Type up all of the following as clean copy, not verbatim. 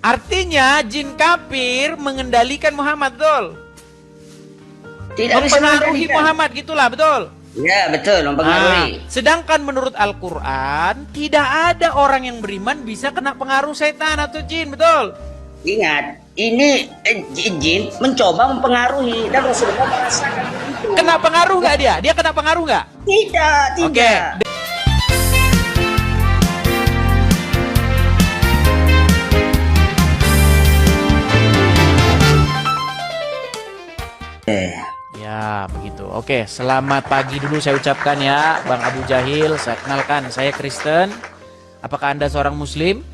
Artinya jin kafir mengendalikan Muhammad, betul? Tidak bisa Mempengaruhi mengendalikan. Muhammad, gitulah, betul? Ya, betul, mempengaruhi. Sedangkan menurut Al-Quran, tidak ada orang yang beriman bisa kena pengaruh setan atau jin, betul? Ingat, ini jin mencoba mempengaruhi dan Rasulullah merasakan itu. Kena pengaruh nggak dia? Dia kena pengaruh nggak? Tidak, tidak. Oke. Ya, begitu. Oke, selamat pagi dulu saya ucapkan ya, Bang Abu Jahil. Saya kenalkan, saya Kristen. Apakah Anda seorang Muslim?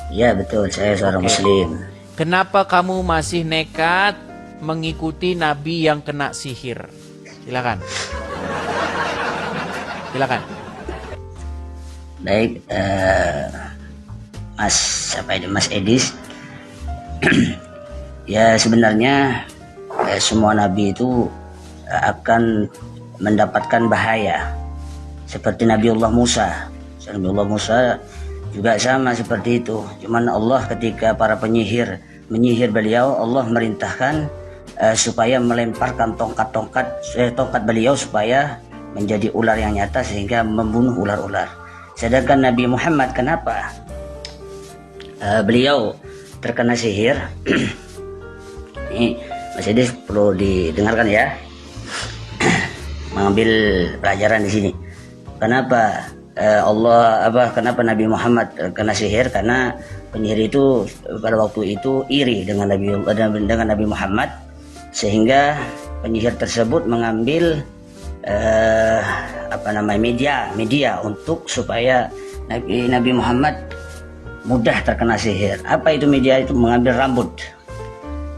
Ya, betul, saya seorang Oke. Muslim. Kenapa kamu masih nekat mengikuti nabi yang kena sihir? Silakan. Silakan. Baik, Mas Edis. Ya, sebenarnya semua nabi itu akan mendapatkan bahaya. Seperti Nabiullah Musa. Nabiullah Musa juga sama seperti itu. Cuman Allah ketika para penyihir menyihir beliau, Allah merintahkan supaya melemparkan tongkat beliau supaya menjadi ular yang nyata sehingga membunuh ular-ular. Sedangkan Nabi Muhammad kenapa beliau terkena sihir? Ini Mas Edis perlu didengarkan ya. Mengambil pelajaran di sini. Kenapa kenapa Nabi Muhammad kena sihir? Karena penyihir itu pada waktu itu iri dengan Nabi Muhammad, sehingga penyihir tersebut mengambil media untuk supaya Nabi Muhammad mudah terkena sihir. Apa itu media? Itu mengambil rambut.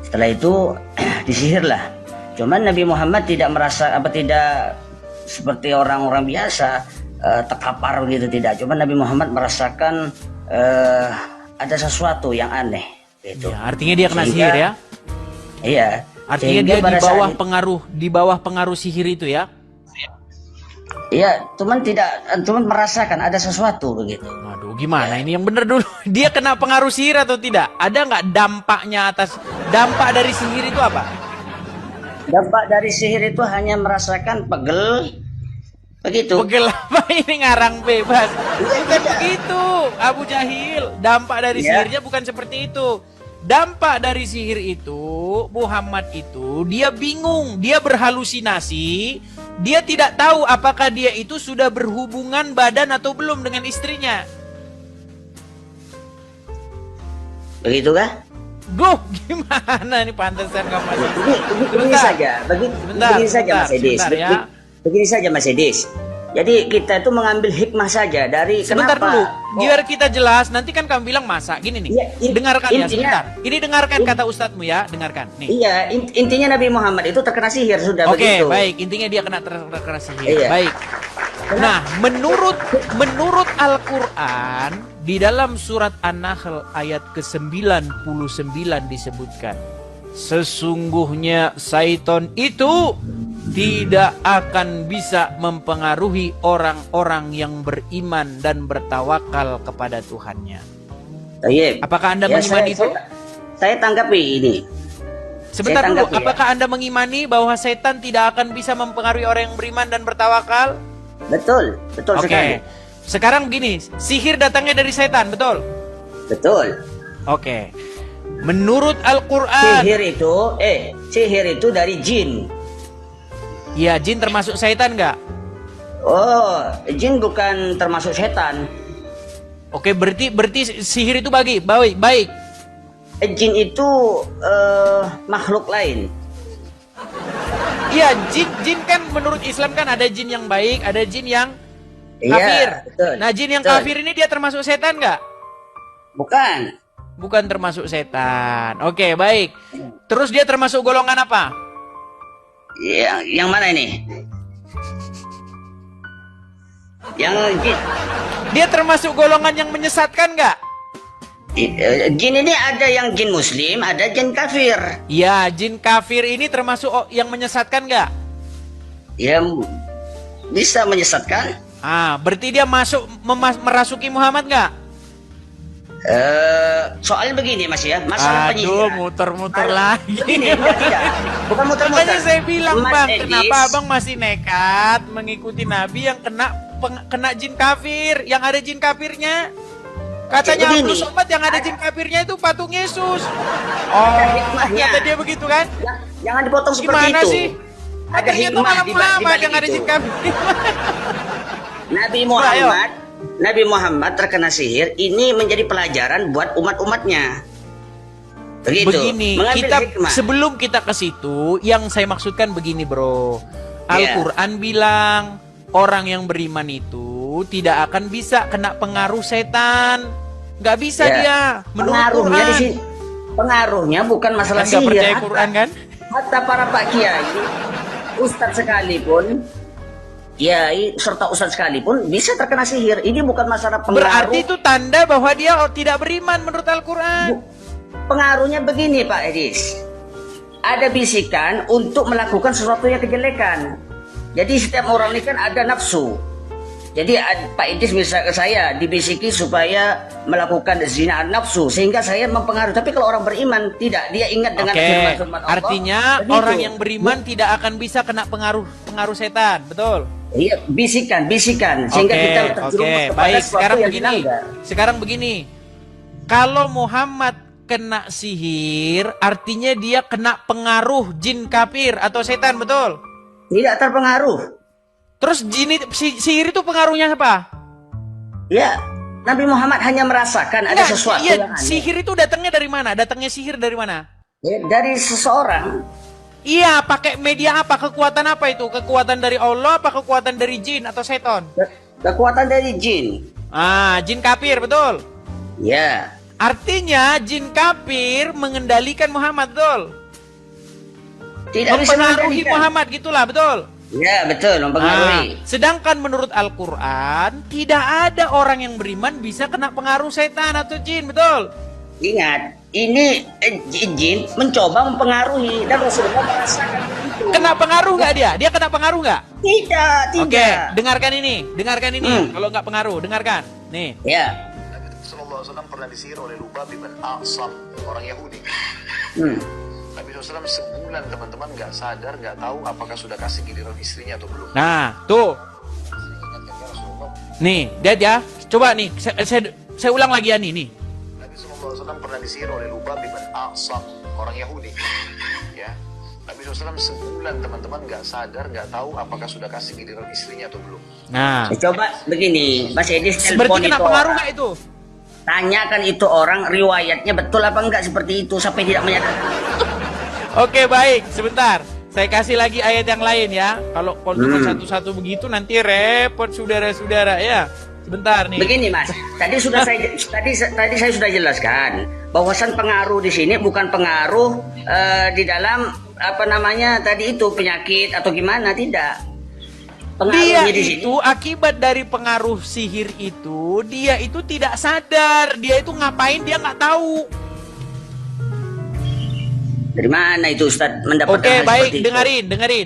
Setelah itu disihirlah. Cuman Nabi Muhammad tidak tidak seperti orang-orang biasa terkapar gitu, tidak. Cuman Nabi Muhammad merasakan ada sesuatu yang aneh gitu. Ya, artinya dia kena sihir ya? Iya. Artinya dia di bawah pengaruh sihir itu ya? Iya, cuman merasakan ada sesuatu begitu. Waduh, gimana ini yang bener dulu? Dia kena pengaruh sihir atau tidak? Ada nggak dampaknya dampak dari sihir itu apa? Dampak dari sihir itu hanya merasakan pegel, begitu. Pegel apa ini ngarang bebas? Bukan begitu, Abu Jahil. Dampak dari sihirnya bukan seperti itu. Dampak dari sihir itu, Muhammad itu, dia bingung, dia berhalusinasi, dia tidak tahu apakah dia itu sudah berhubungan badan atau belum dengan istrinya. Begitu kah? Duh, gimana nih pantesan kamu masih... Begini saja, begini saja Mas Edis. Ya. Begini saja Mas Edis. Jadi kita itu mengambil hikmah saja dari Sebentar kenapa. dulu, biar kita jelas. Nanti kan kamu bilang masa gini nih. Ya, dengarkan ya intinya, sebentar. Ini dengarkan kata ustadzmu ya, dengarkan. Nih. Iya, intinya Nabi Muhammad itu terkena sihir sudah Oke, begitu. baik. Intinya dia kena terkena sihir. Iya. Baik. Nah, menurut Al-Qur'an di dalam surat An-Nahl ayat ke-99 disebutkan, sesungguhnya syaitan itu tidak akan bisa mempengaruhi orang-orang yang beriman dan bertawakal kepada Tuhannya. Baik. Apakah Anda mengimani itu? Saya tanggapi ini. Sebentar dulu, ya. apakah Anda mengimani bahwa setan tidak akan bisa mempengaruhi orang yang beriman dan bertawakal? Betul sekali. Sekarang begini, sihir datangnya dari setan, betul? Betul. Oke. Menurut Al-Qur'an, sihir itu dari jin. ya, jin termasuk setan nggak? Oh, jin bukan termasuk setan. Oke, berarti sihir itu baik. Jin itu makhluk lain. Iya, jin kan menurut Islam kan ada jin yang baik, ada jin yang kafir. Iya, betul. Nah, jin yang kafir ini dia termasuk setan nggak? Bukan termasuk setan. Oke, baik. Terus dia termasuk golongan apa? Yang mana ini? Yang jin. Dia termasuk golongan yang menyesatkan nggak? Jin ini ada yang jin muslim, ada jin kafir. Ya, jin kafir ini termasuk yang menyesatkan nggak? Ya, bisa menyesatkan. Berarti dia merasuki Muhammad nggak? Soalnya begini Mas ya, masalah Aduh, penyisiran. muter-muter Kalau- lagi. Begini, tidak. Bukan muter-muter. Makanya saya bilang Mas Bang, Edis, kenapa Abang masih nekat mengikuti Nabi yang kena jin kafir, yang ada jin kafirnya? Katanya Begini. Abdul Somad yang ada jin kafirnya itu patung Yesus. Ada hikmahnya. Kata dia begitu kan? Jangan dipotong seperti Gimana itu. sih? Ada Katanya itu hikmah malah di Muhammad balik yang ada itu. jin kafir. Nabi Muhammad terkena sihir, ini menjadi pelajaran buat umat-umatnya. Begitu. Begini, Mengambil kita hikmah. sebelum kita ke situ, yang saya maksudkan begini, Bro. Al-Qur'an bilang orang yang beriman itu tidak akan bisa kena pengaruh setan. Nggak bisa Ya. dia menurut Pengaruhnya Quran. di sini. Pengaruhnya bukan masalah Kan nggak sihir. percaya Quran kan? Hatta para pak kiai, ustadz sekalipun, kiai serta ustadz sekalipun bisa terkena sihir. Ini bukan masalah pengaruh. Berarti itu tanda bahwa dia tidak beriman menurut Al-Quran. Pengaruhnya begini Pak Edis. Ada bisikan untuk melakukan sesuatu yang kejelekan. Jadi setiap orang ini kan ada nafsu. Jadi Pak Idris bisa ke saya dibisiki supaya melakukan zina nafsu sehingga saya mempengaruhi. Tapi kalau orang beriman tidak, dia ingat dengan Oke, firman-firman Allah. artinya begitu. orang yang beriman tidak akan bisa kena pengaruh setan, betul? Iya, bisikan sehingga kita terjerumus kepada baik. sesuatu Sekarang yang begini, dilanggar. kalau Muhammad kena sihir, artinya dia kena pengaruh jin kafir atau setan, betul? Tidak terpengaruh. Terus sihir itu pengaruhnya apa? Ya, Nabi Muhammad hanya merasakan ada sesuatu yang aneh. Sihir itu datangnya dari mana? Datangnya sihir dari mana? Ya, dari seseorang. Iya, pakai media apa? Kekuatan apa itu? Kekuatan dari Allah apa kekuatan dari jin atau seton? Kekuatan dari jin. Ah, jin kafir, betul? Ya. Artinya jin kafir mengendalikan Muhammad, betul? Tidak bisa Mempengaruhi mengendalikan. Muhammad gitulah, betul? Ya, betul, mempengaruhi. Sedangkan menurut Al-Quran, tidak ada orang yang beriman bisa kena pengaruh setan atau jin, betul? Ingat, ini jin mencoba mempengaruhi dan Rasulullah merasakan itu. Kena pengaruh nggak dia? Dia kena pengaruh nggak? Tidak, tidak. Oke, dengarkan ini. Kalau nggak pengaruh, dengarkan. Nih. Ya. Nabi SAW pernah disihir oleh Lubab bin A'sam, orang Yahudi. Nabi SAW sebulan teman-teman nggak sadar, nggak tahu apakah sudah kasih giliran istrinya atau belum. Nah, tuh. Ingatkan ya Rasulullah. Nih, lihat ya. Coba nih, saya ulang lagi ya nih. Nabi SAW pernah disihir oleh Lubab bin A'sam, orang Yahudi. Ya. Nabi SAW sebulan teman-teman nggak sadar, nggak tahu apakah sudah kasih giliran istrinya atau belum. Nah, Coba begini, Mas Edis berarti telepon kena itu pengaruh orang. nggak itu? Tanyakan itu orang riwayatnya betul apa enggak seperti itu sampai tidak menyadari. Oke, baik. Sebentar. Saya kasih lagi ayat yang lain ya. Kalau cuma satu-satu begitu nanti repot saudara-saudara ya. Sebentar nih. Begini Mas, tadi saya sudah jelaskan bahwasan pengaruh di sini bukan pengaruh di dalam apa namanya tadi itu penyakit atau gimana, tidak. Dia Pengaruhnya di sini. itu akibat dari pengaruh sihir itu, dia itu tidak sadar. Dia itu ngapain dia nggak tahu. Dari mana itu Ustadz mendapatkan Oke, hal baik. seperti itu?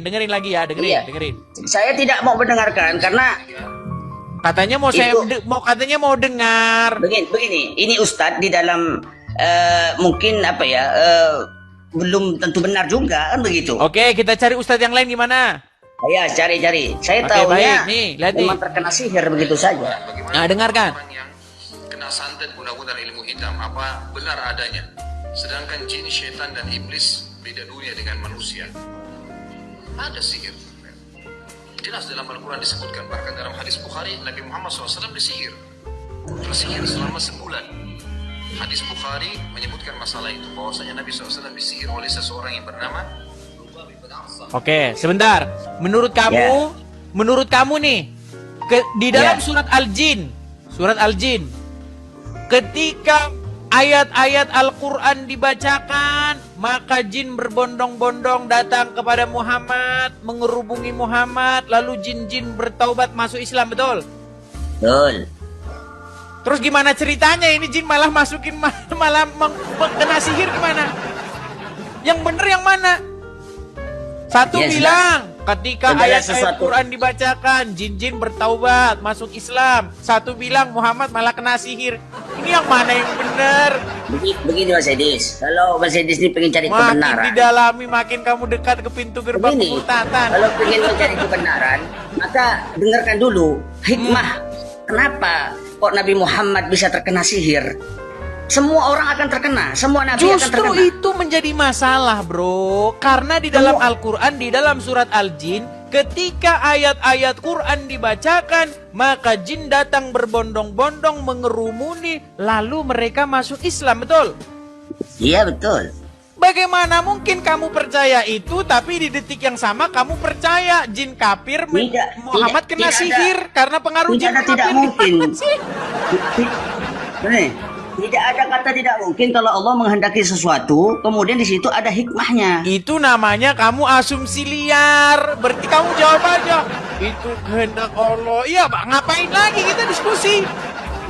Dengerin lagi ya. Iya. Dengerin. Saya tidak mau mendengarkan karena Katanya mau Itu- katanya mau dengar. begini. Ini Ustadz di dalam mungkin apa ya belum tentu benar juga kan begitu. Oke, kita cari ustadz yang lain gimana? Ya cari-cari. Saya Oke, tahunya baik. Nih, lihat nih. memang terkena sihir begitu saja. Nah, dengarkan. Orang yang kena santet guna-guna ilmu hitam, apa benar adanya? Sedangkan jin, syaitan, dan iblis beda dunia dengan manusia. Ada sihir. Jelas dalam Al-Quran disebutkan, bahkan dalam hadis Bukhari, Nabi Muhammad SAW disihir. Tersihir selama sebulan. Hadis Bukhari menyebutkan masalah itu, bahwasanya Nabi SAW disihir oleh seseorang yang bernama Lubab bin A'sam. Oke, sebentar. Menurut kamu nih, di dalam surat Al-Jin, ketika ayat-ayat Al-Quran dibacakan, maka jin berbondong-bondong datang kepada Muhammad, mengerubungi Muhammad, lalu jin-jin bertaubat masuk Islam, betul? Betul. Terus gimana ceritanya ini jin malah masukin malah kena sihir gimana? Yang bener yang mana? Satu Ya, bilang ketika segala ayat-ayat sesuatu. Quran dibacakan, jin-jin bertaubat masuk Islam. Satu bilang Muhammad malah kena sihir. Ini yang mana yang benar? Begini Mas Edis, kalau Mas Edis ini pengen cari Makin kebenaran, didalami, makin kamu dekat ke pintu gerbang begini, kemurtatan. kalau pengen mencari kebenaran, maka dengarkan dulu hikmah. Kenapa kok Nabi Muhammad bisa terkena sihir? Semua orang akan terkena, semua nabi akan Justru terkena. itu menjadi masalah, bro. Karena di dalam Al-Quran, di dalam surat Al-Jin, ketika ayat-ayat Quran dibacakan, maka jin datang berbondong-bondong mengerumuni, lalu mereka masuk Islam, betul? Iya betul. Bagaimana mungkin kamu percaya itu, tapi di detik yang sama kamu percaya jin kafir Muhammad kena tidak sihir karena pengaruh jin tidak kafir? mungkin. Gimana sih? Nih, tidak ada kata tidak mungkin kalau Allah menghendaki sesuatu, kemudian di situ ada hikmahnya. Itu namanya kamu asumsi liar. Berarti kamu jawab aja, itu kehendak Allah. Iya, Pak, ngapain lagi kita diskusi?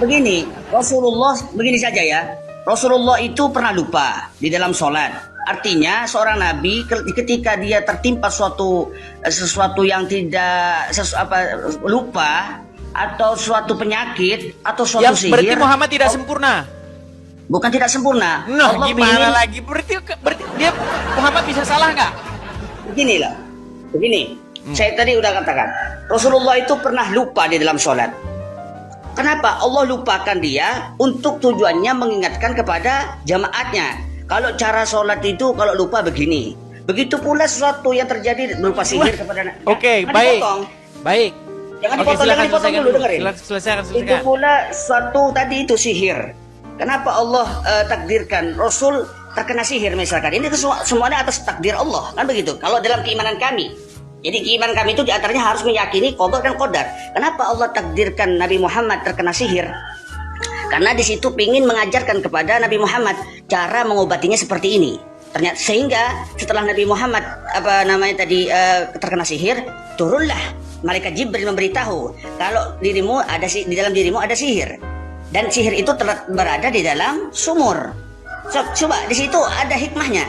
Begini, Rasulullah begini saja ya. Rasulullah itu pernah lupa di dalam sholat. Artinya seorang nabi ketika dia tertimpa sesuatu yang tidak lupa atau suatu penyakit atau suatu Yang sihir. berarti Muhammad tidak sempurna. Bukan tidak sempurna. Nah, Allah gimana ingin- lagi? Berarti dia Muhammad bisa salah nggak? Begini loh, begini. Saya tadi udah katakan, Rasulullah itu pernah lupa di dalam sholat. Kenapa? Allah lupakan dia untuk tujuannya mengingatkan kepada jamaatnya. Kalau cara sholat itu kalau lupa begini. Begitu pula sesuatu yang terjadi berupa sihir kepada Oke, Jangan baik. dipotong. Baik. Jangan Oke, dipotong, silakan jangan dipotong selesaikan dulu, dengerin. Selesaikan. Itu pula suatu tadi itu sihir. Kenapa Allah takdirkan Rasul terkena sihir misalkan? Ini semuanya atas takdir Allah, kan begitu? Kalau dalam keimanan kami. Jadi keimanan kami itu diantaranya harus meyakini qada dan qadar. Kenapa Allah takdirkan Nabi Muhammad terkena sihir? Karena di situ ingin mengajarkan kepada Nabi Muhammad cara mengobatinya seperti ini. Ternyata sehingga setelah Nabi Muhammad terkena sihir, turunlah malaikat Jibril memberitahu kalau dirimu di dalam dirimu ada sihir. Dan sihir itu berada di dalam sumur. Coba di situ ada hikmahnya.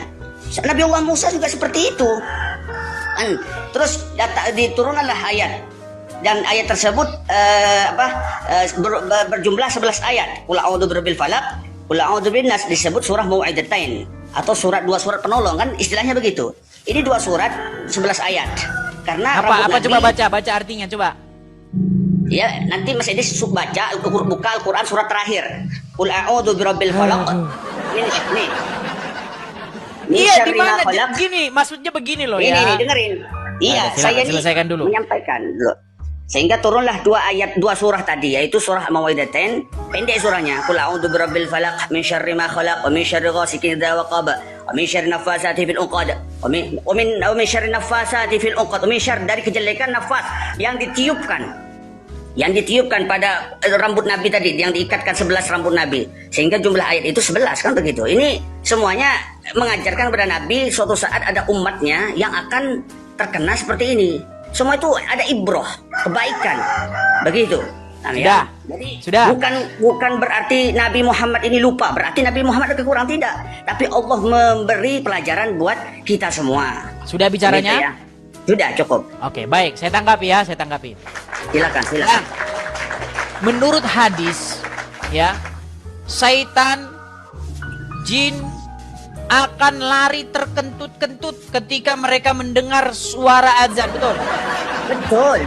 Nabi Allah Musa juga seperti itu. Terus diturunkanlah ayat, dan ayat tersebut berjumlah 11 ayat. Qul a'udzu birabbil falaq, qul a'udzu binnas, disebut surah Mau'idatain atau dua surat penolong, kan istilahnya begitu. Ini 2 surat 11 ayat. Karena Apa coba baca artinya coba. Ya, nanti Mas Edis baca buka Al-Qur'an surat terakhir. Qul a'udzu birabbil falaq. Ini. Iya, di mana? Gini, maksudnya begini loh ya. Ini dengerin. Iya, saya ini selesaikan dulu. Menyampaikan dulu. Sehingga turunlah 2 surah tadi, yaitu surah Mau'idatain, pendek surahnya. Qul a'udzu birabbil falaq min syarri ma khalaq wa min syarri ghasikin idza waqab wa min syarri naffasati fil 'uqad wa min syarri naffasati fil 'uqad wa min syarri, dari kejelekan nafas yang ditiupkan pada rambut Nabi tadi, yang diikatkan 11 rambut Nabi, sehingga jumlah ayat itu 11, kan begitu. Ini semuanya mengajarkan kepada Nabi suatu saat ada umatnya yang akan terkena seperti ini. Semua itu ada ibroh, kebaikan, begitu. Nah, Sudah. Jadi Sudah. bukan berarti Nabi Muhammad ini lupa, berarti Nabi Muhammad ada kekurangan, tidak. Tapi Allah memberi pelajaran buat kita semua. Sudah bicaranya? Gitu ya. Sudah cukup. Oke, baik. Saya tanggapi. Silakan. Menurut hadis, ya, syaitan, jin akan lari terkentut-kentut ketika mereka mendengar suara azan, betul?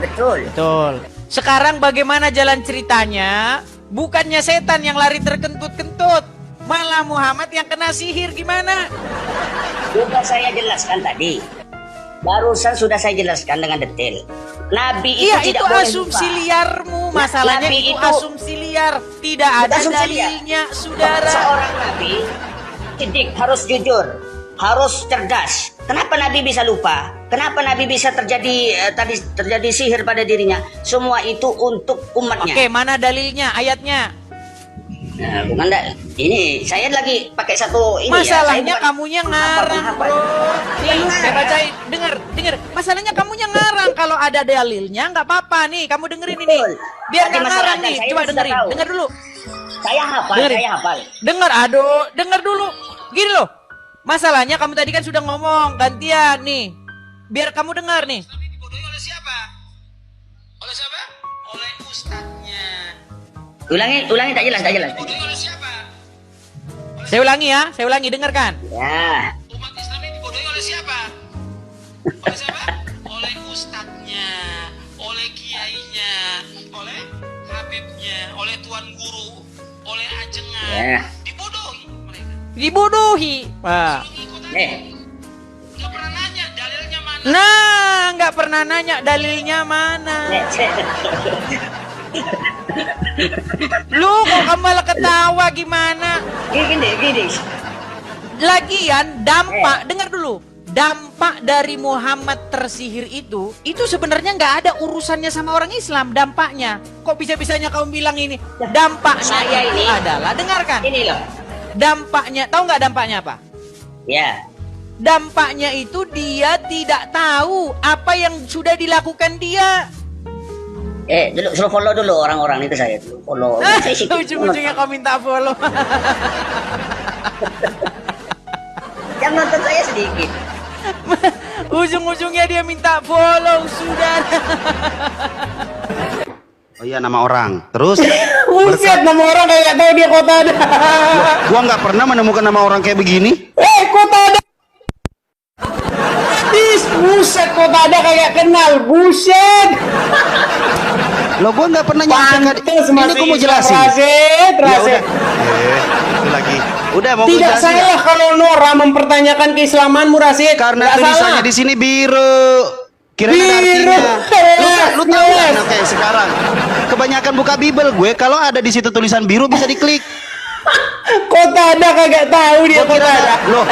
Betul. Sekarang bagaimana jalan ceritanya? Bukannya setan yang lari terkentut-kentut, malah Muhammad yang kena sihir, gimana? Sudah saya jelaskan tadi. Barusan sudah saya jelaskan dengan detail. Nabi itu Iya, tidak itu boleh asumsi lupa. liarmu. Masalahnya Nabi itu itu- asumsi liar. Tidak Bukan ada asumsi liar. dalilnya, saudara. Seorang nabi sidik, harus jujur, harus cerdas. Kenapa Nabi bisa lupa? Kenapa Nabi bisa terjadi sihir pada dirinya? Semua itu untuk umatnya. Oke, mana dalilnya, ayatnya? Nah, bukan ini saya lagi pakai satu ini. Masalahnya ya. kamunya ngarang, bro. Nih, saya bacain. Dengar. Masalahnya kamunya ngarang. Kalau ada dalilnya nggak apa-apa nih. Kamu dengerin ini. Betul. Biar Tapi nggak ngarang masalahnya nih. saya Coba sudah dengerin. tahu. Dengar dulu. Saya hafal. Dengar, aduh. Dengar dulu. Gini loh. Masalahnya kamu tadi kan sudah ngomong gantian nih. Biar kamu dengar nih. Nabi dibodohi oleh siapa? Oleh siapa? Oleh ustadznya. Ulangi tak jelas. Dibodohi oleh siapa? Saya ulangi, dengarkan. Ya. Umat Islam ini dibodohi oleh siapa? Oleh siapa? Oleh ustadznya, oleh kiainya, oleh habibnya, oleh tuan guru, oleh ajengan. Ya. Dibodohi mereka. Dibodohi. Wah. Nggak pernah nanya dalilnya mana. Nah, nggak pernah nanya dalilnya mana. Lu kok kamu malah ketawa gimana? Gini. Lagian dampak, dengar dulu. Dampak dari Muhammad tersihir itu sebenarnya nggak ada urusannya sama orang Islam. Dampaknya, kok bisa-bisanya kamu bilang ini? Dampaknya Saya itu ini. adalah, dengarkan. Ini loh. Dampaknya, tahu nggak dampaknya apa? Ya. Dampaknya itu dia tidak tahu apa yang sudah dilakukan dia. Dulu suruh follow dulu orang-orang itu saya dulu follow. Saya sih Ujung-ujungnya kau minta follow. yang nonton saya sedikit. Ujung-ujungnya dia minta follow, sudah. Oh iya, nama orang. Terus Buset, nama orang kayak gak tahu dia kota ada. gua nggak pernah menemukan nama orang kayak begini. Kota ada. Buset, kota ada kayak kenal. Buset. Loh, gua nggak pernah nyangka. Pantes Ini masih gua mau Islam, jelasin. Rasid. Ya udah. Itu lagi. Udah mau gua Tidak jelasin salah ya? kalau Nora mempertanyakan keislamanmu, Rasid. Karena Nggak tulisannya salah. di sini biru. Kira ada Biru. artinya. Lu tahu Yes. kan? Oke, sekarang kebanyakan buka Bible gue, kalau ada di situ tulisan biru bisa diklik. Kota ada kagak tahu dia Gua kira kota ada. loh.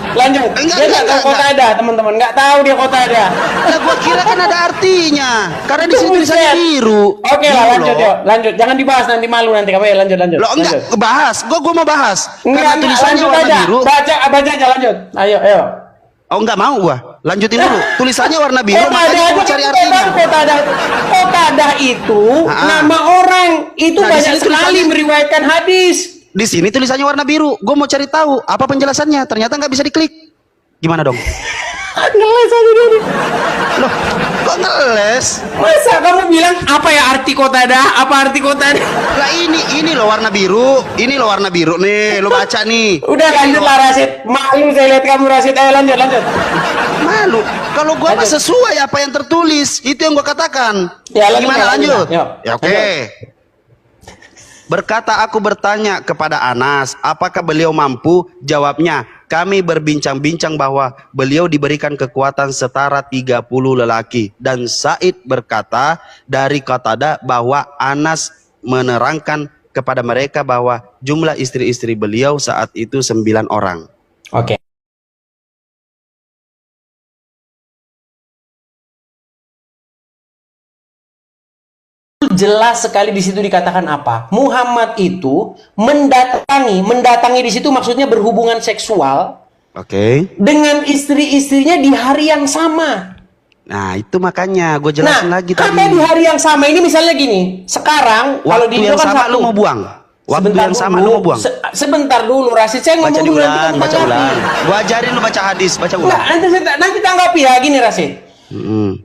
Lanjut. Enggak, Dia nggak tahu kota enggak. ada, teman-teman. Nggak tahu dia kota ada. Nah, gua kira kan ada artinya. Karena di sini tulisannya Buset. biru. Oke lah, Biru lanjut loh. yuk. Lanjut. Jangan dibahas nanti malu nanti kamu ya. Lanjut. Loh, enggak, Lanjut. bahas. Gua mau bahas. Karena Enggak, tulisannya lanjut warna aja. biru. Baca aja lanjut. Ayo. Oh, enggak mau gua. Lanjutin dulu. Tulisannya warna biru, Kota makanya ada gua aja cari kita artinya. tahu Kota ada itu nama orang itu Nah, di banyak sini sekali tulisannya- meriwayatkan hadis. Di sini tulisannya warna biru. Gua mau cari tahu apa penjelasannya. Ternyata nggak bisa diklik. Gimana dong? Ngeles aja dia nih. Loh, kok ngeles? Masa kamu bilang apa ya arti kota ada? Apa arti kota ada? Lah ini loh warna biru. Ini loh warna biru nih. Lo baca nih. Udah lanjut lah Rasid. Malu saya lihat kamu Rasid. Ayo lanjut. Malu. Kalau gua mah Lanjut. sesuai apa yang tertulis. Itu yang gua katakan. Ya, lanjut, Gimana ya, lanjut? lanjut. Yuk, Ya oke. lanjut. Berkata aku bertanya kepada Anas, apakah beliau mampu? Jawabnya, kami berbincang-bincang bahwa beliau diberikan kekuatan setara 30 lelaki. Dan Said berkata dari Qatadah bahwa Anas menerangkan kepada mereka bahwa jumlah istri-istri beliau saat itu 9 orang. Oke. Jelas sekali di situ dikatakan apa? Muhammad itu mendatangi di situ maksudnya berhubungan seksual Oke. dengan istri-istrinya di hari yang sama. Nah itu makanya gue jelasin lagi tadi. karena di hari yang sama ini misalnya gini, sekarang kalau Waktu di yang Indo kan sama satu. lu mau buang. Waktu Sebentar yang sama dulu. lu mau buang. Sebentar dulu, Rasid. Saya Baca ngomong dulu nanti diulang, kamu baca tanggapi. ulang. Gua ajarin lu baca hadis, baca Nah, ulang. nanti tanggapi ya gini, Rasid.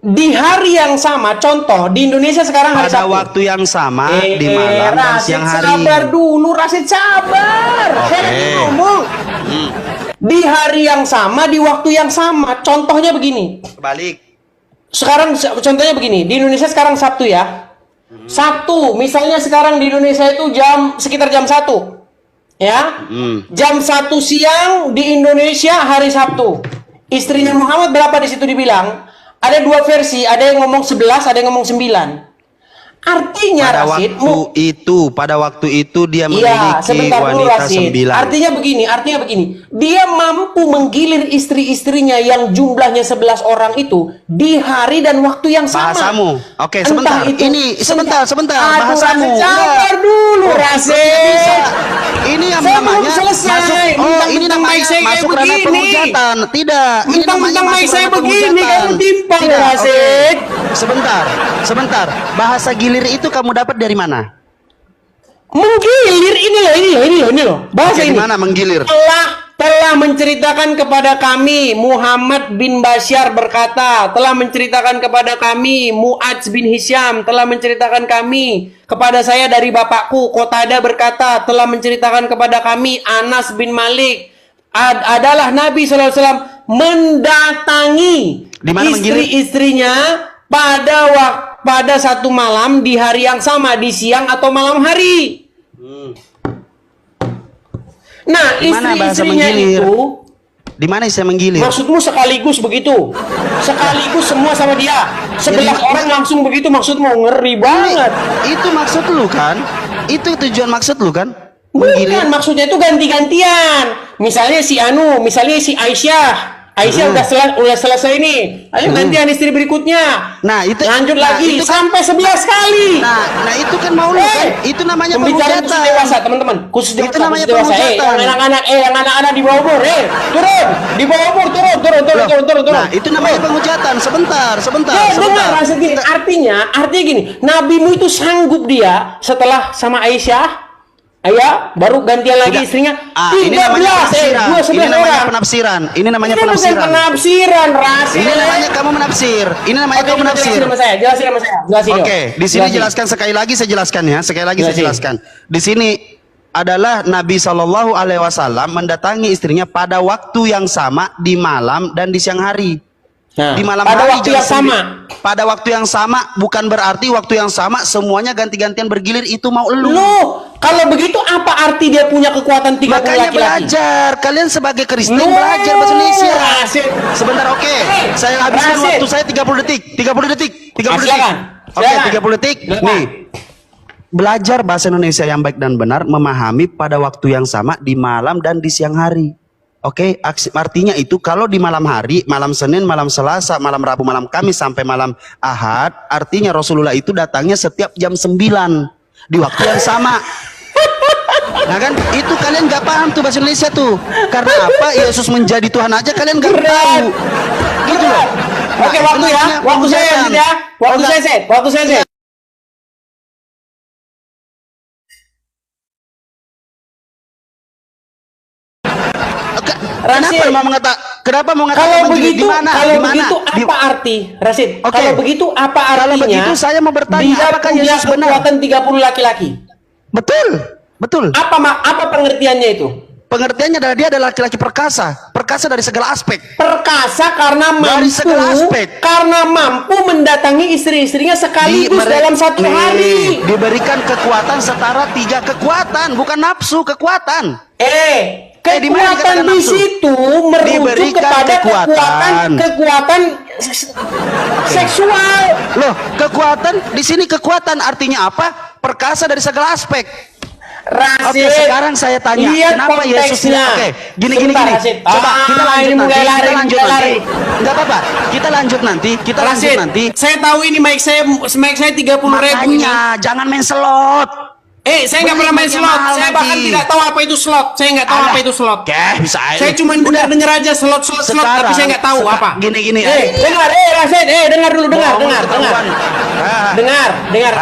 Di hari yang sama, contoh di Indonesia sekarang hari Pada Sabtu. waktu yang sama di malam dan Rasid, siang hari. sabar dulu, Rasid, sabar. Saya Oke. lagi ngomong. Di hari yang sama, di waktu yang sama. Contohnya begini. Balik. Sekarang contohnya begini, di Indonesia sekarang Sabtu ya. Sabtu, misalnya sekarang di Indonesia itu sekitar jam 1. Ya. Jam 1 siang di Indonesia hari Sabtu. Istrinya Muhammad berapa di situ dibilang? Ada dua versi, ada yang ngomong 11, ada yang ngomong 9. Artinya Pada Rasid, pada waktu itu dia iya, memiliki sebentar dulu wanita Rasid. 9. Artinya begini. Dia mampu menggilir istri-istrinya yang jumlahnya 11 orang itu di hari dan waktu yang sama. Bahasamu. Oke, Entah sebentar. itu- Ini sebentar. Aduh, Bahasamu. Rasid, sabar dulu, Rasid. Ini yang Saya namanya belum selesai. masuk. Oh, Mentang-mentang ini namanya mic saya kayak masuk ranah begini. penghujatan. Tidak. Ini namanya Mentang-mentang mic masuk saya ranah begini, penghujatan. kamu timpang, Tidak. Rasid. Oke. Sebentar. Bahasa gilir itu kamu dapat dari mana? Menggilir ini loh. Bahasa Oke, ini. di mana menggilir? Telah telah menceritakan kepada kami, Muhammad bin Bashar berkata, telah menceritakan kepada kami, Mu'adz bin Hisyam telah menceritakan kami kepada saya dari bapakku, Qatadah berkata, telah menceritakan kepada kami, Anas bin Malik adalah Nabi SAW mendatangi istri-istrinya pada satu malam di hari yang sama, di siang atau malam hari. Nah, istri-istrinya itu, di mana saya menggilir? maksudmu sekaligus begitu, sekaligus semua sama dia, 11 orang langsung begitu maksudmu? Ngeri banget. Itu maksud lu kan? Itu tujuan maksud lu kan? Bukan, maksudnya itu ganti-gantian. Misalnya si Aisyah udah selesai nih. Ayo gantian istri berikutnya. Nah, itu lanjut lagi itu kan, sampai 11 kali. Nah itu kan mau lu kan? Itu namanya pembicaraan penghujatan. khusus dewasa, teman-teman. Khusus dewasa. Itu namanya khusus dewasa. penghujatan. Yang anak-anak di bawah umur, turun. Di bawah umur, turun. Nah, itu namanya penghujatan. Sebentar. Dengar, artinya gini. Nabimu itu sanggup dia setelah sama Aisyah, baru gantian lagi istrinya. 13, ini namanya penafsiran. Ini namanya penafsiran. Ini namanya bukan penafsiran, Rasid. Ini namanya kamu menafsir. Ini namanya kamu menafsir. Jelasin sama saya. Oke, di sini jelaskan sekali lagi saya jelaskan ya. Sekali lagi saya jelaskan. Di sini adalah Nabi Shallallahu Alaihi Wasallam mendatangi istrinya pada waktu yang sama di malam dan di siang hari. Nah, di malam pada hari waktu yang sama. Pada waktu yang sama bukan berarti waktu yang sama semuanya ganti-gantian bergilir itu mau lu. Kalau begitu apa arti dia punya kekuatan 30 laki-laki? Makanya belajar. Kalian sebagai Kristen belajar bahasa Indonesia. Sebentar, oke. Saya habiskan waktu saya 30 detik. 30 detik. Oke, 30 detik. Nih. Belajar bahasa Indonesia yang baik dan benar, memahami pada waktu yang sama di malam dan di siang hari. Oke, artinya itu kalau di malam hari, malam Senin, malam Selasa, malam Rabu, malam Kamis sampai malam Ahad, artinya Rasulullah itu datangnya setiap jam 9 di waktu yang sama. Nah kan, itu kalian gak paham tuh bahasa Indonesia tuh. Karena apa? Yesus menjadi Tuhan aja kalian gak tahu. Gitu loh. Nah, oke, waktu ya. Waktu saya. Waktu saya. Kenapa mau mengatakan kalau begitu, apa arti, Rasid? Kalau begitu apa artinya? Kalau begitu saya mau bertanya, apakah Yesus benar? Kekuatan 30 laki-laki. Betul. Apa pengertiannya itu? Pengertiannya adalah dia adalah laki-laki perkasa dari segala aspek. Perkasa karena mampu mendatangi istri-istrinya sekaligus dalam satu hari. Diberikan kekuatan setara 3 kekuatan, bukan nafsu, kekuatan. Kekuatan di situ merujuk kepada kekuatan seksual. Loh, kekuatan di sini kekuatan artinya apa? Perkasa dari segala aspek. Rasid, oke, sekarang saya tanya, kenapa Yesus tidak? Oke, gini. Coba kita lanjut nanti. Enggak apa-apa. Kita lanjut nanti. Saya tahu ini mic saya 30.000. Makanya jangan main slot. Saya nggak pernah main slot. Saya bahkan tidak tahu apa itu slot. Saya nggak tahu apa itu slot. Bisa aja. Saya cuma dengar aja slot, tapi saya nggak tahu apa. Gini. Dengar, Rasid, dengar dulu, dengar.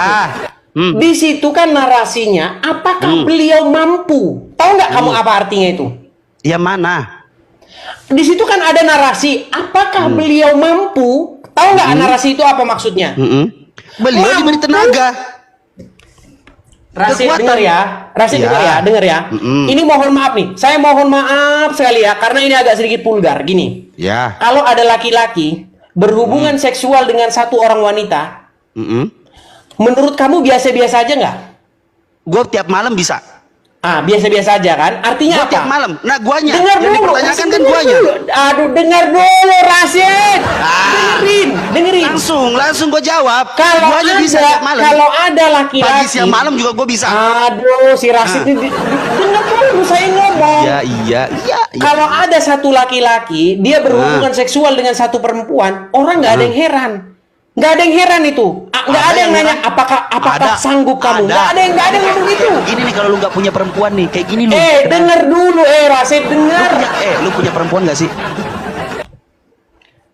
Di situ kan narasinya, apakah beliau mampu? Tahu nggak kamu apa artinya itu? Yang mana? Di situ kan ada narasi, apakah beliau mampu? Tahu nggak narasi itu apa maksudnya? Beliau diberi tenaga. Rasid dengar ya. Ini mohon maaf nih, saya mohon maaf sekali ya, karena ini agak sedikit vulgar. Gini, kalau ada laki-laki berhubungan seksual dengan satu orang wanita, menurut kamu biasa-biasa aja nggak? Gue tiap malam bisa. Biasa-biasa aja kan? Artinya gua apa? Tiap malam. Nah, guanya. Dengar yang dulu. Dipertanyakan kan guanya. Dengar dulu, Rasid. Dengerin. Langsung gue jawab. Guanya bisa tiap malam. Kalau ada laki-laki. Pagi siang malam juga gue bisa. Si Rasid ini. Dengar dulu saya ngomong. Iya. Kalau ada satu laki-laki, dia berhubungan seksual dengan satu perempuan, orang nggak ada yang heran. Nggak ada yang heran itu. Nggak ada yang nanya apakah sanggup kamu. Nggak ada yang ngomong gitu. Ini nih kalau lu nggak punya perempuan nih kayak gini lu. Dengar dulu, Rasid, dengar. Lu punya perempuan nggak sih?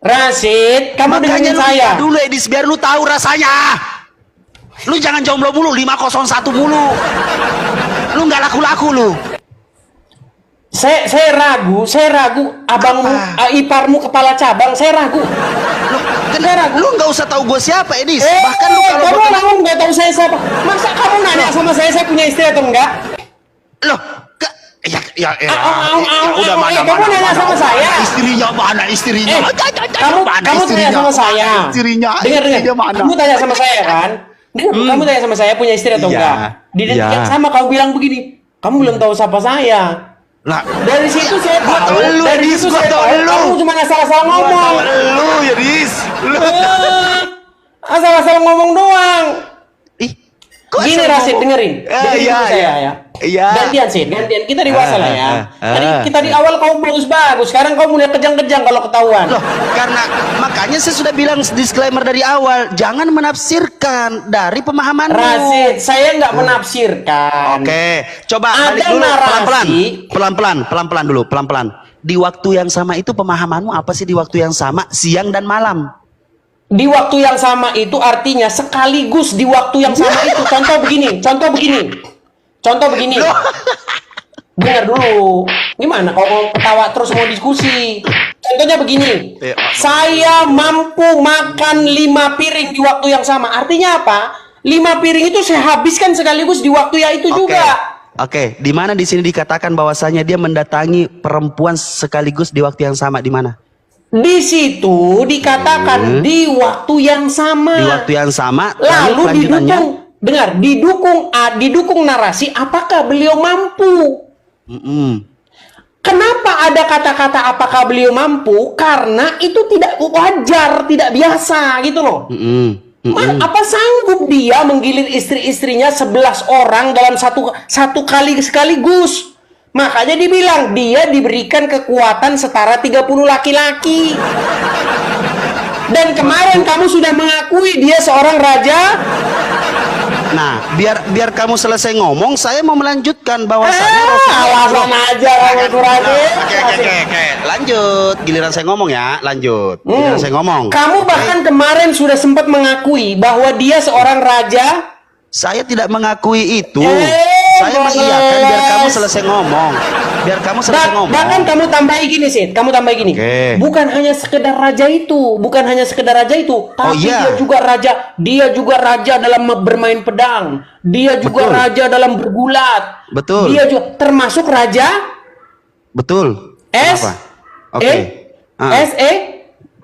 Rasid, kamu dengerin saya. Makanya dulu Edis biar lu tahu rasanya. Lu jangan jomblo mulu, 501 mulu. Lu nggak laku-laku lu. Saya ragu abangmu, iparmu kepala cabang, saya ragu. Lu nggak usah tahu gue siapa, Edis. Bahkan lu kalau kamu langsung nggak tahu saya siapa. Masa kamu nanya sama saya punya istri atau enggak? Loh, ya udah kamu nanya sama saya. Mana istrinya? Kamu tanya sama saya. Istrinya. Dengar. Kamu tanya sama saya kan? Kamu tanya sama saya punya istri atau enggak? Di detik yang sama kamu bilang begini. Kamu belum tahu siapa saya. Nah, dari situ saya tahu. Dari situ saya tahu. Kamu cuma asal-asal ngomong. Lu ya, Dis. Asal-asal ngomong doang. Gini Rasid, dengerin. Iya. Saya ya. Iya. Gantian kita dewasa lah ya. Tadi kita di awal kamu bagus, sekarang kamu mulai kejang-kejang kalau ketahuan. Loh, karena makanya saya sudah bilang disclaimer dari awal, jangan menafsirkan dari pemahaman Rasid, saya nggak menafsirkan. Oke, coba balik Ada dulu narasi. pelan-pelan dulu, pelan-pelan. Di waktu yang sama itu pemahamanmu apa sih di waktu yang sama, siang dan malam? Di waktu yang sama itu artinya sekaligus di waktu yang sama itu. Contoh begini. Dengar dulu. Gimana kalau ketawa terus mau diskusi? Contohnya begini. Saya mampu makan 5 piring di waktu yang sama. Artinya apa? 5 piring itu saya habiskan sekaligus di waktu yang itu juga. Oke, di mana di sini dikatakan bahwasanya dia mendatangi perempuan sekaligus di waktu yang sama, di mana? Di situ dikatakan di waktu yang sama. Di waktu yang sama. Lalu didukung narasi apakah beliau mampu. Kenapa ada kata-kata apakah beliau mampu? Karena itu tidak wajar, tidak biasa gitu loh. Apa sanggup dia menggilir istri-istrinya 11 orang dalam satu kali sekaligus? Makanya dibilang dia diberikan kekuatan setara 30 laki-laki. Dan kemarin kamu sudah mengakui dia seorang raja. Nah, biar kamu selesai ngomong, saya mau melanjutkan bahwasannya alasan aja kamu Raja. Oke. Lanjut. Giliran saya ngomong ya, lanjut. Giliran saya ngomong. Kamu bahkan kemarin sudah sempat mengakui bahwa dia seorang raja. Saya tidak mengakui itu. Saya mengiyakan biar kamu selesai ngomong. Bahkan kamu tambahi gini, Sid. Bukan hanya sekedar raja itu, tapi dia juga raja dalam bermain pedang. Dia juga raja dalam bergulat. Betul. Dia juga termasuk raja. Betul.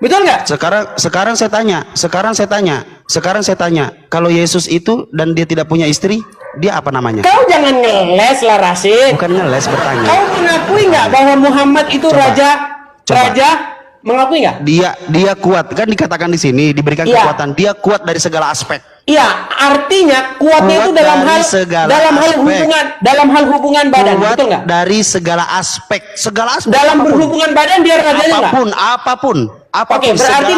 Betul nggak? Sekarang saya tanya, kalau Yesus itu dan dia tidak punya istri, dia apa namanya? Kau jangan ngeles lah, Rasid. Bukan ngeles, bertanya. Kau mengakui nggak bahwa Muhammad itu raja? Mengakui nggak? Dia kuat, kan dikatakan di sini diberikan kekuatan. Dia kuat dari segala aspek. Iya, artinya kuatnya itu dalam hal hubungan badan, betul nggak? Dari segala aspek. Dalam berhubungan badan dia rajanya nggak? Apapun. Oke, berarti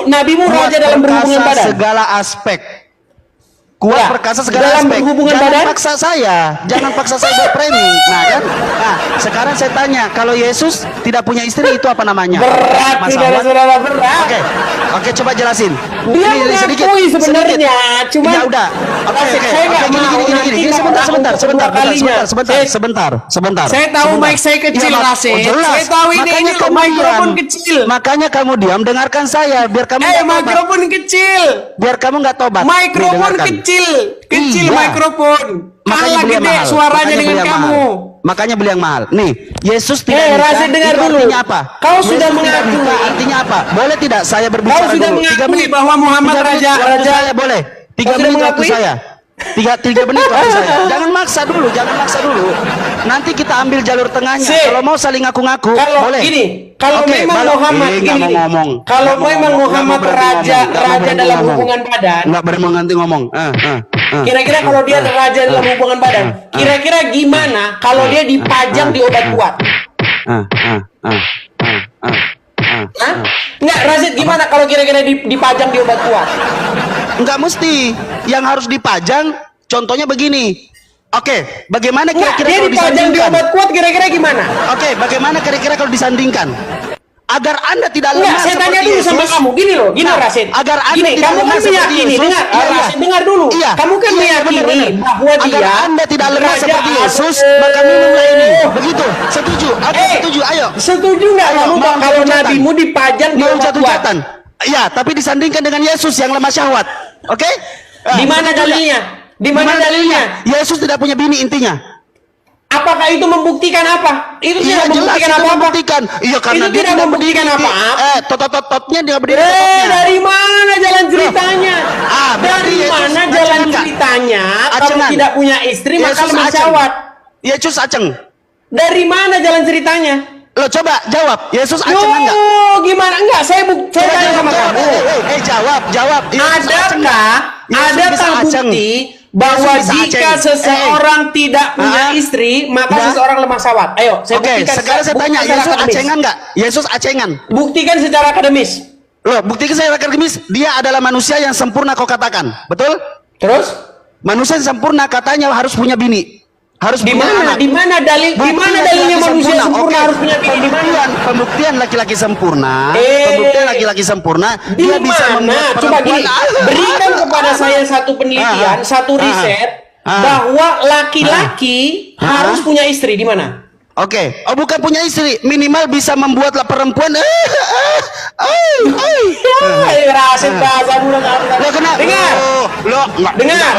nabimu raja dalam berhubungan badan. Segala aspek. Kuat perkasa segala dalam aspek. Jangan paksa saya buat framing. Nah kan? Nah, sekarang saya tanya, kalau Yesus tidak punya istri itu apa namanya? Berat, saudara, berat. Oke, coba jelasin. Dia mengakui sebenarnya, cuma ya udah. Gini. Sebentar. Saya tahu mic saya kecil, Rasid. Saya tahu ini mikrofon kecil. Makanya kamu diam, dengarkan saya biar kamu mikrofon kecil. Biar kamu nggak tobat. Mikrofon kecil mikrofon. Makanya beli yang mahal. Suaranya dengan kamu. Makanya beli yang mahal. Nih, Yesus tidak Rasid, dengar dulu. Artinya apa? Kau sudah mengakui. Artinya apa? Boleh tidak saya berbicara dulu? Kau sudah mengakui bahwa Muhammad raja. Saya boleh. 3 menit waktu saya. 3 menit waktu saya. Jangan maksa dulu. Nanti kita ambil jalur tengahnya. Kalau mau saling ngaku-ngaku, boleh. Kalau memang Muhammad kalau memang Muhammad raja dalam hubungan badan, nggak berhenti ngomong. Kira-kira kalau dia raja dalam hubungan badan, kira-kira gimana kalau dia dipajang di obat kuat? Nggak, Rasid, gimana kalau kira-kira dipajang di obat kuat? Nggak mesti. Yang harus dipajang, contohnya begini. Oke, bagaimana kira-kira dia kalau dipajang di disandingkan? obat kuat kira-kira gimana? Oke, bagaimana kira-kira kalau disandingkan? agar Anda tidak Enggak, lemah saya tanya seperti dulu Yesus. sama kamu. Gini loh, gini Nah, Rasid. agar Anda Gini, tidak kamu lemah kan seperti meyakini, Yesus. dengar, Iya, Rasid, dengar dulu. Iya. Kamu kan Iya, meyakini benar-benar. bahwa agar dia Anda tidak lemah raja seperti Yesus, Agung. maka minumlah ini. Begitu. Setuju? Oke, setuju. Ayo. Setuju nggak Ayo, kamu mau kalau jatuh nabimu dipajang di Mau rumah jatuh kuat? hujatan. Iya, tapi disandingkan dengan Yesus yang lemah syahwat. Oke? Di mana setuju dalilnya? nggak? Di mana dalilnya? Yesus tidak punya bini intinya. Apakah itu membuktikan apa? Itu Iya, tidak jelas membuktikan itu apa-apa. membuktikan. Iya, karena Itu dia tidak membuktikan berdiri. apa-apa. Tot-tot-totnya dia berdiri Eh, tototnya. dari mana jalan ceritanya? berarti Dari Yesus mana acengan jalan nggak? ceritanya? Kamu Acengan. tidak punya istri maka Yesus lemah aceng. syahwat. Yesus aceng. Dari mana jalan ceritanya? Lo coba jawab. Yesus acengan nggak? Gimana? Enggak, saya tanya sama jawab. kamu. Jawab. Yesus aceng nggak? Adakah Yesus bisa adakah aceng. bukti bahwa Yesus bisa jika aceng. seseorang tidak punya istri maka Ya. seseorang lemah syahwat? Ayo, saya Oke, buktikan. sekarang saya tanya, secara Yesus akademis. acengan nggak? Yesus acengan. Buktikan secara akademis. Loh, buktikan saya akademis, dia adalah manusia yang sempurna kau katakan. Betul? Terus? Manusia yang sempurna katanya harus punya bini. Harus Di punya mana? anak. Di mana dalil? Di Bukti mana laki-laki dalilnya manusia sempurna Oke. harus punya bini? Di mana? Pembuktian laki-laki sempurna. Eh. Pembuktian laki-laki sempurna. Di Dia bisa mana? membuat Coba perempuan. gini, berikan kepada saya satu penelitian, satu riset bahwa laki-laki harus punya istri. Di mana? Oke. Oh, bukan punya istri, minimal bisa membuat perempuan. Rasid bahasa bulan Lo kena. Dengar. Lo enggak. Dengar.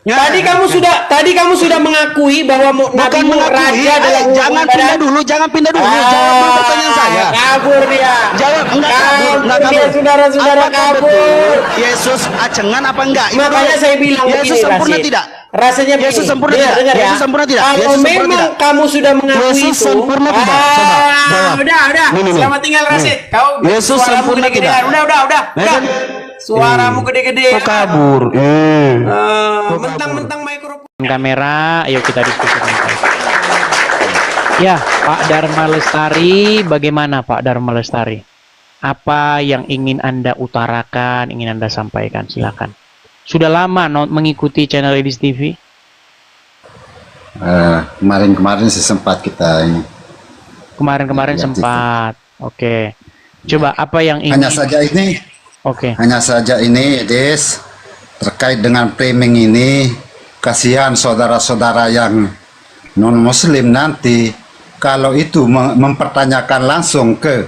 Ya. Tadi kamu sudah mengakui bahwa Bukan nabimu mengakui. raja dalam Jangan pindah dulu, jangan pindah dulu. Jawab dulu pertanyaan saya. Kabur dia. Jawab, enggak kabur, enggak Kabur dia, kabur. saudara-saudara, Apakah kabur. betul Yesus acengan apa enggak? Itu Makanya dulu. saya bilang Yesus begini, sempurna Rasid. tidak? Rasanya Yesus begini. sempurna Dengar, tidak? dengar ya. Yesus sempurna tidak? Kalau Yesus sempurna memang tidak? kamu sudah mengakui Yesus itu, sempurna tidak? Coba, jawab. Udah. Nih. Selamat tinggal Rasid. Kau Yesus suaramu sempurna gede-gedean. tidak? Udah. Ya kan? Suaramu gede-gedean. Kok kabur? Mentang-mentang mikrofon. Kamera, ayo kita diskusikan. Ya, Pak Dharma Lestari, bagaimana Pak Dharma Lestari? Apa yang ingin Anda utarakan, ingin Anda sampaikan? Silakan. Sudah lama mengikuti channel Edis TV? Kemarin sih sempat kita ini. Kemarin Ya, sempat. Oke. Coba apa yang ingin? Hanya saja ini, Des, terkait dengan framing ini, kasihan saudara-saudara yang non Muslim nanti kalau itu mempertanyakan langsung ke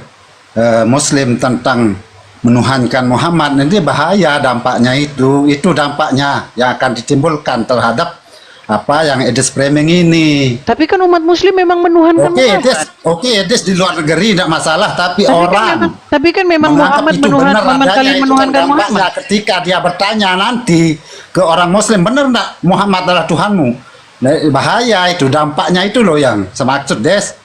Muslim tentang menuhankan Muhammad, nanti bahaya dampaknya itu dampaknya yang akan ditimbulkan terhadap apa yang Edis framing ini. Tapi kan umat Muslim memang menuhankan Muhammad. Edis di luar negeri tidak masalah, tapi kan memang menganggap Muhammad itu benar adanya, itu menuhankan dampaknya Muhammad. ketika dia bertanya nanti ke orang Muslim, benar enggak Muhammad adalah Tuhanmu? Nah, bahaya itu, dampaknya itu loh yang semaksud, Des.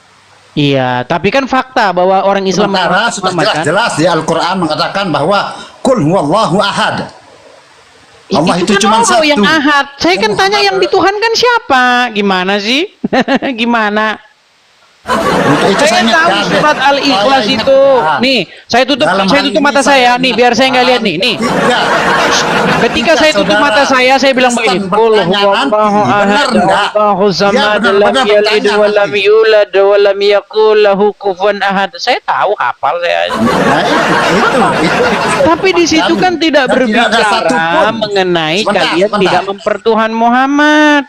Iya, tapi kan fakta bahwa orang Islam Sementara sudah Muhammad, kan? jelas-jelas di Al-Quran mengatakan bahwa Qul huwallahu ahad. Allah itu kan cuma Allah satu. yang ahad. Saya kan tanya yang dituhankan siapa? Gimana sih? Gimana? Itu Saya tahu ingatkan, Des. surat Al-Ikhlas Saya itu. ingatkan. Nih, saya tutup Dalam hal ini mata saya nih biar saya nggak lihat nih. Nih. Ketika saya tutup mata saya bilang begini, Qul huwallahu ahad, Allahu samad, lam yalid wa lam yulad wa lam yakul lahu kufuwan ahad. Saya tahu, hafal saya. Nah, itu. Tapi di situ kan tidak Dan tidak ada berbicara satupun. mengenai Sebentar, kalian sebentar. tidak mempertuhan Muhammad.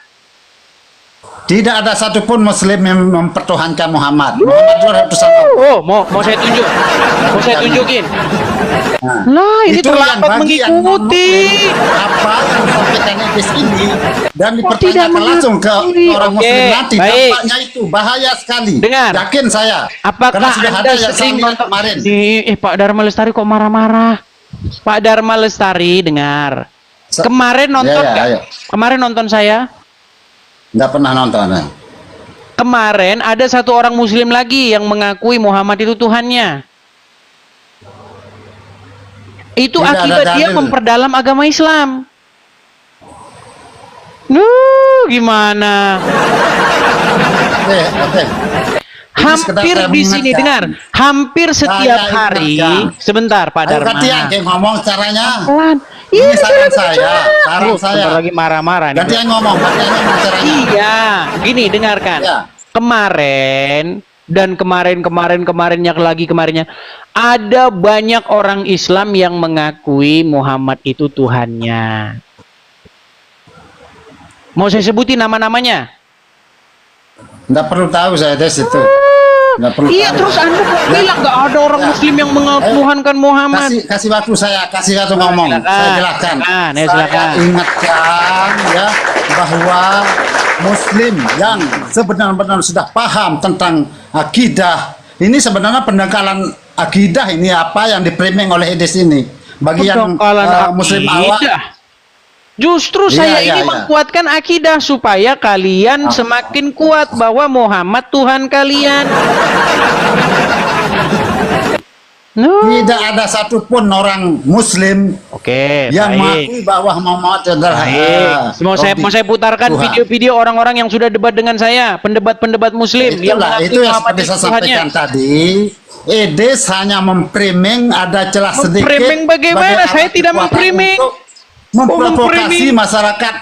Tidak ada satupun Muslim yang mempertuhankan Muhammad. Muhammad itu utusan Allah. Oh, mau saya tunjuk. Mau saya tunjukin. Nah, Lah, ini itu yang terlambat bagi yang mengikuti. non-Muslim, apa yang disampaikan Edis ini dan tidak dipertanyakan langsung ke mengakui? orang Oke, Muslim nanti, baik. dampaknya itu bahaya sekali. Dengar. Yakin saya. Apakah Karena sudah Anda ada yang saya sering lihat nonton kemarin. Pak Dharma Lestari kok marah-marah? Pak Dharma Lestari, dengar. Kemarin nonton Ya, nggak? ayo. Kemarin nonton saya. Nggak pernah nonton. Ya. Kemarin ada satu orang Muslim lagi yang mengakui Muhammad itu Tuhannya. Itu Tidak ada akibat dia dalil. memperdalam agama Islam. Gimana? Oke. Ini sekedar Hampir saya di sini mengingatkan. dengar, hampir setiap Saya hari. ingatkan. Sebentar, Pak Ayo Dharma. gantian kayak ngomong caranya. Pelan. Ini Iya, saran saya saya. bicara. Saran Loh, saya. sebentar lagi marah-marah nih. Gantian ngomong caranya. Iya, gini dengarkan. Ya. Kemarin dan kemarinnya lagi kemarinnya, ada banyak orang Islam yang mengakui Muhammad itu Tuhannya. Mau saya sebutin nama-namanya? Nggak perlu tahu saya tes itu. Nggak perlu Iya, tahu. terus Anda kok bilang nggak ada orang Muslim yang mentuhankan Muhammad? Kasih waktu saya, kasih waktu ngomong. Saya jelaskan. Silakan. Saya ingatkan ya bahwa Muslim yang sebenarnya sudah paham tentang akidah, ini sebenarnya pendangkalan akidah ini apa yang dipriming oleh Edis ini. Bagi yang Muslim awal. Justru saya ini menguatkan akidah supaya kalian semakin kuat bahwa Muhammad Tuhan kalian. Tidak ada satupun orang Muslim yang mengakui bahwa Muhammad adalah mau saya putarkan video-video orang-orang yang sudah debat dengan saya, pendebat-pendebat Muslim yang mengakui itu yang Muhammad seperti saya Tuhannya. sampaikan tadi. Edes hanya mempriming, ada celah sedikit. Mempriming bagaimana? Saya tidak mempriming. Memprovokasi masyarakat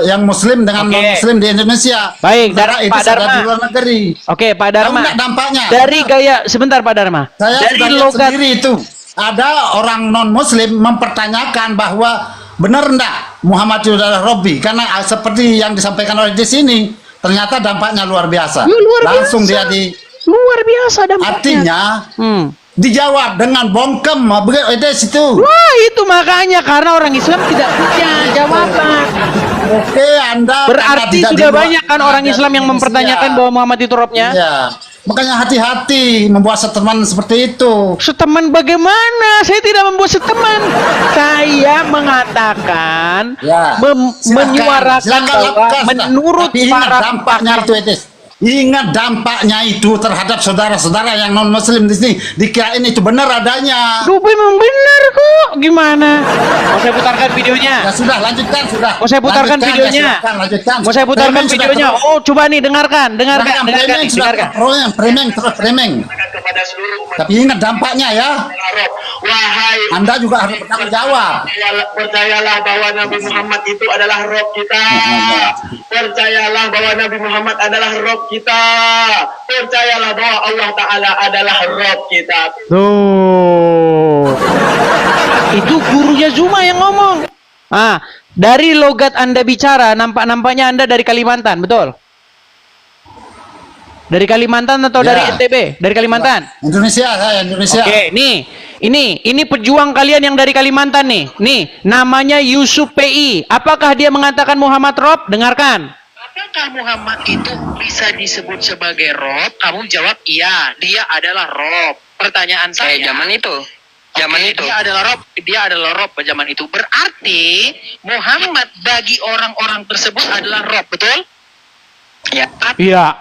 yang Muslim dengan non-Muslim di Indonesia. Baik, Pak Dharma. di luar negeri. Oke, Pak Dharma. Tahu nggak dampaknya? Dari gaya, sebentar Pak Dharma. Saya dari sudah lihat logat sendiri itu. Ada orang non-Muslim mempertanyakan bahwa benar enggak Muhammad itu adalah Robbi, karena seperti yang disampaikan oleh di sini, ternyata dampaknya luar biasa. Langsung dia luar biasa dampaknya. Artinya dijawab dengan bongkem begitu itu. Wah, itu makanya karena orang Islam tidak punya jawaban. Oke, Anda berarti sudah banyak kan orang Islam yang mempertanyakan bahwa Muhammad itu Robnya. Iya. Makanya hati-hati membuat statement seperti itu. Statement bagaimana? Saya tidak membuat statement. Saya mengatakan menyuarakan bahwa menurut para dampaknya itu Edes. Ingat dampaknya itu terhadap saudara-saudara yang non Muslim di sini. Dikirain itu benar adanya. Duh, memang benar kok. Gimana? Mau saya putarkan videonya? Ya sudah, lanjutkan sudah. Mau saya putarkan videonya? Lanjutkan. Mau saya putarkan videonya? Oh, coba nih dengarkan. Dengarkan. Framing terus framing. Tapi ingat dampaknya ya. Wahai Anda juga harus bertanggung jawab. Percayalah bahwa Nabi Muhammad itu adalah Rob kita. Percayalah bahwa Nabi Muhammad adalah Rob kita. Percayalah bahwa Allah Ta'ala adalah Rob kita. Tuh. Itu gurunya Zuma yang ngomong. Dari logat Anda bicara, nampaknya Anda dari Kalimantan, betul? Dari Kalimantan atau dari NTB? Dari Kalimantan? Indonesia, saya Indonesia. Oke, ini pejuang kalian yang dari Kalimantan nih. Nih, namanya Yusuf PI. Apakah dia mengatakan Muhammad Rob? Dengarkan. Apakah Muhammad itu bisa disebut sebagai Rob? Kamu jawab iya, dia adalah Rob. Pertanyaan saya. Zaman itu. Dia adalah Rob zaman itu. Berarti Muhammad bagi orang-orang tersebut adalah Rob, betul? Ya. Iya.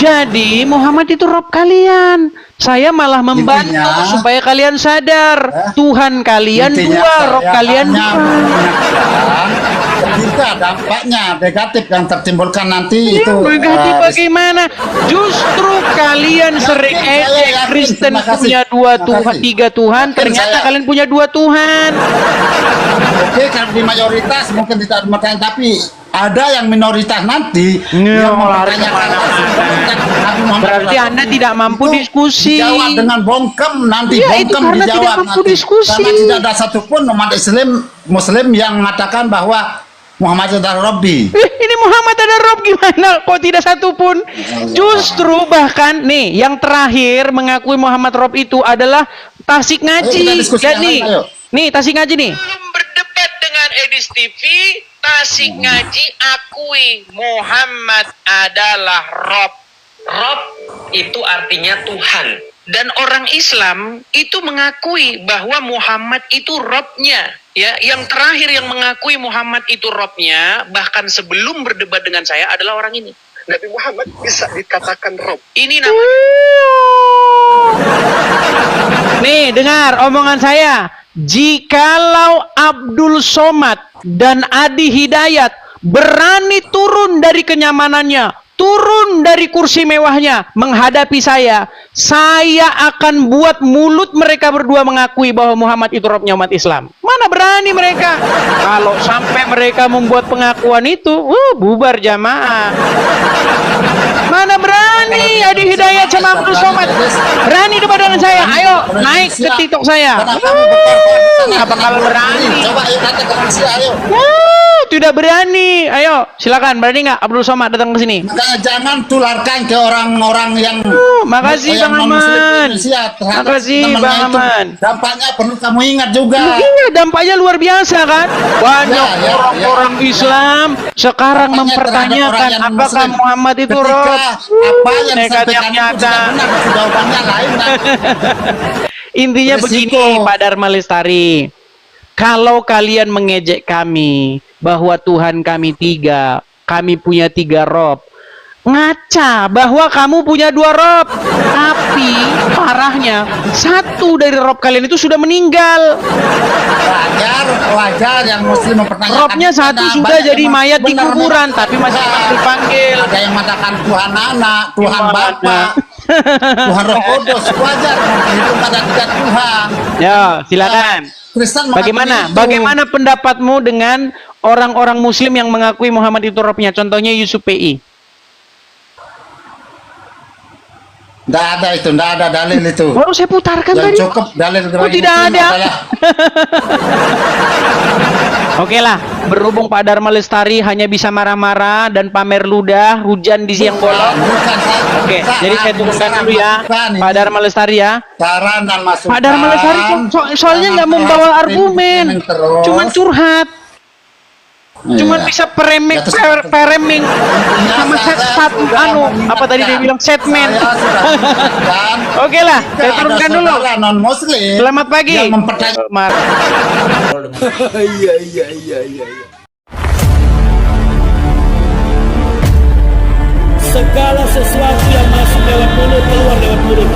Jadi Muhammad itu Rob kalian. Saya malah membantu supaya kalian sadar Tuhan kalian dua, Rob kalian dua. Ketika dampaknya negatif yang tertimbulkan nanti itu negatif bagaimana? Justru kalian sering ejek Kristen punya dua Tuhan, tiga Tuhan, ternyata kalian punya dua Tuhan. Oke, kalau di mayoritas mungkin tidak bertanya, tapi ada yang minoritas nanti yang mempertanyakan Nabi Muhammad. Berarti Anda tidak mampu diskusi. Dijawab dengan bongkem nanti, bongkem dijawab nanti. Karena tidak ada satupun umat Muslim yang mengatakan bahwa Muhammad adalah Robbi. Ini Muhammad adalah Rob gimana? Kok tidak satupun? Justru bahkan nih yang terakhir mengakui Muhammad Rob itu adalah Tasik Ngaji. Jadi nih Tasik Ngaji nih. Belum berdebat dengan Edis TV, Tasik Ngaji akui Muhammad adalah Rob. Rob itu artinya Tuhan. Dan orang Islam itu mengakui bahwa Muhammad itu Robnya. Ya, yang terakhir yang mengakui Muhammad itu Robnya, bahkan sebelum berdebat dengan saya adalah orang ini. Nabi Muhammad bisa dikatakan Rob. Ini namanya. Nih, dengar omongan saya. Jikalau Abdul Somad dan Adi Hidayat berani turun dari kenyamanannya, turun dari kursi mewahnya menghadapi saya akan buat mulut mereka berdua mengakui bahwa Muhammad itu Robnya umat Islam. Mana berani mereka? Kalau sampai mereka membuat pengakuan itu, bubar jamaah. Mana berani Adi Hidayat sama Abdul Somad berani depan dengan saya? Ayo naik ke TikTok saya. Nggak bakal berani. Coba ayo datang ke Malaysia, ayo. Tidak berani. Ayo, silakan. Berani nggak Abdul Somad datang ke sini? Makanya jangan tularkan ke orang-orang yang makasih yang Bang non-Muslim di Aman. Indonesia. Terhadap Makasih temannya Bang itu. Aman. Dampaknya perlu kamu ingat juga. Iya, dampaknya luar biasa kan? Banyak Ya, orang Islam sekarang Dampaknya mempertanyakan terhadap orang yang apakah Muslim. Muhammad itu Ketika Rob. apa yang Nekat disampaikan yang itu nyata. tidak benar, jawabannya lain. Intinya Berisiko. begini, Pak Dharma Lestari. Kalau kalian mengejek kami bahwa Tuhan kami 3, kami punya 3 Rob, ngaca bahwa kamu punya 2 Rob. Tapi parahnya, 1 dari Rob kalian itu sudah meninggal. Wajar yang Muslim mempertanyakan. Robnya 1 Karena sudah banyak jadi yang mayat di benar kuburan, memang tapi masih Tuhan. dipanggil. Ada yang mengatakan Tuhan anak, Tuhan Gimana? Bapa, Tuhan Roh Kudus. Wajar itu pada 3 Tuhan. Ya, silakan. Kristen mengakui Bagaimana? itu. Bagaimana pendapatmu dengan orang-orang Muslim yang mengakui Muhammad itu Robnya? Contohnya Yusuf PI. Tidak ada itu, tidak ada dalil itu. Baru saya putarkan Yang tadi. cukup dalil Oh, tidak Muslim ada. adalah Oke lah, berhubung Pak Dharma Lestari hanya bisa marah-marah dan pamer ludah, hujan di siang bolong. bukan saya. Oke, jadi saya turunkan Saran, dulu ya, masukan ini. Pak Dharma Lestari ya. Saran dan masukan. Pak Dharma Lestari soalnya nggak membawa argumen, cuman curhat. Cuman bisa Ya, terus- pereming sama saya satu sudah apa tadi dia bilang setmen. Saya sudah mengingatkan. Oke lah, saya Jika turunkan ada dulu. saudara non-Muslim Selamat pagi. yang mempertanyakan segala sesuatu yang masuk lewat mulut keluar lewat mulut.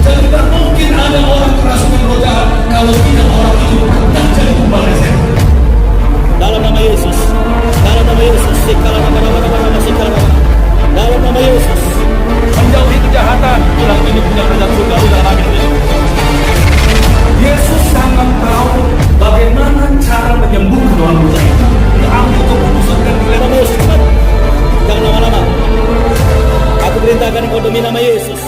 Tidak mungkin ada orang kerasukan roh jahat kalau tidak orang itu akan jadi pembalasnya. Dalam nama Yesus, dalam nama Yesus, sekala nama, sekala nama. Dalam nama Yesus, menjauhi kejahatan. Tuhan ini punya kerajaan surga dalam nama Yesus. Yesus sangat tahu bagaimana cara menyembuhkan orang buta itu. Ambil keputusan dan nama Yesus. Jangan lama-lama. Aku perintahkan kau demi nama Yesus.